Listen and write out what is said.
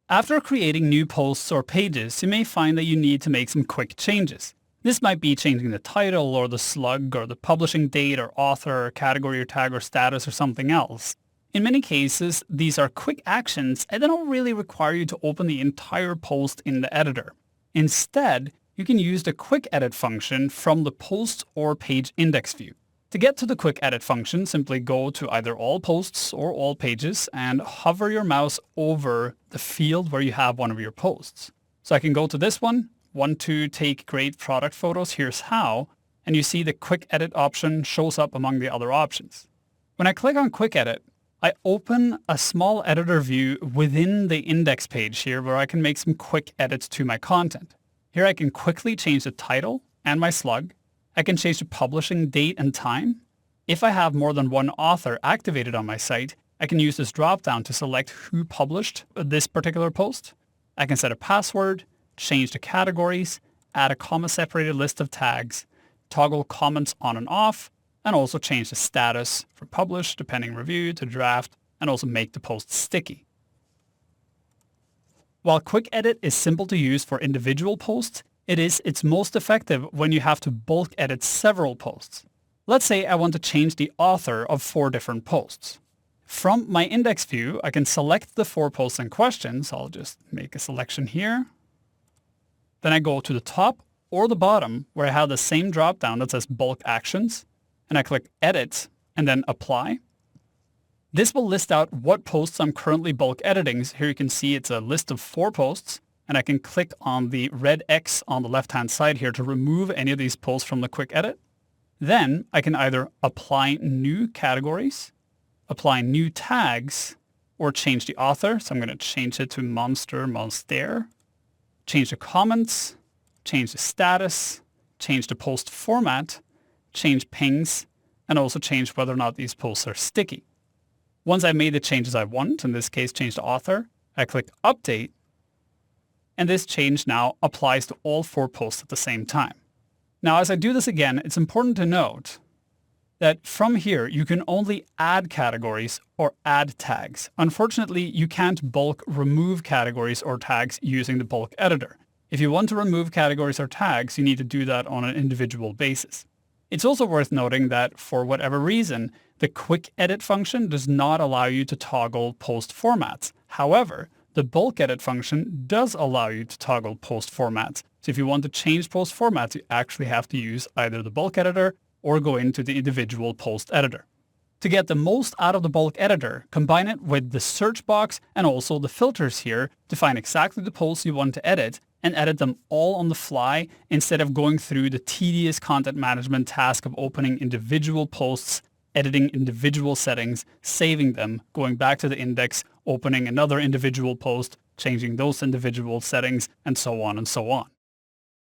After creating new posts or pages, you may find that you need to make some quick changes. This might be changing the title or the slug or the publishing date or author or category or tag or status or something else. In many cases, these are quick actions and they don't really require you to open the entire post in the editor. Instead, you can use the quick edit function from the post or page index view. To get to the quick edit function, simply go to either all posts or all pages and hover your mouse over the field where you have one of your posts. So I can go to this one, want to take great product photos, here's how, and you see the quick edit option shows up among the other options. When I click on quick edit, I open a small editor view within the index page here where I can make some quick edits to my content. Here I can quickly change the title and my slug. I can change the publishing date and time. If I have more than one author activated on my site, I can use this dropdown to select who published this particular post. I can set a password, change the categories, add a comma-separated list of tags, toggle comments on and off, and also change the status for published, to pending review, to draft, and also make the post sticky. While Quick Edit is simple to use for individual posts, it's most effective when you have to bulk edit several posts. Let's say I want to change the author of 4 different posts. From my index view, I can select the 4 posts in question, so I'll just make a selection here. Then I go to the top or the bottom where I have the same drop-down that says Bulk Actions, and I click Edit and then Apply. This will list out what posts I'm currently bulk editing. So here you can see it's a list of 4 posts, and I can click on the red X on the left-hand side here to remove any of these posts from the quick edit. Then I can either apply new categories, apply new tags, or change the author. So I'm going to change it to Monster, change the comments, change the status, change the post format, change pings, and also change whether or not these posts are sticky. Once I've made the changes I want, in this case change the author, I click Update, and this change now applies to all 4 posts at the same time. Now, as I do this again, it's important to note that from here, you can only add categories or add tags. Unfortunately, you can't bulk remove categories or tags using the bulk editor. If you want to remove categories or tags, you need to do that on an individual basis. It's also worth noting that for whatever reason, the quick edit function does not allow you to toggle post formats. However, the bulk edit function does allow you to toggle post formats. So if you want to change post formats, you actually have to use either the bulk editor or go into the individual post editor. To get the most out of the bulk editor, combine it with the search box and also the filters here to find exactly the posts you want to edit and edit them all on the fly instead of going through the tedious content management task of opening individual posts, editing individual settings, saving them, going back to the index, opening another individual post, changing those individual settings, and so on and so on.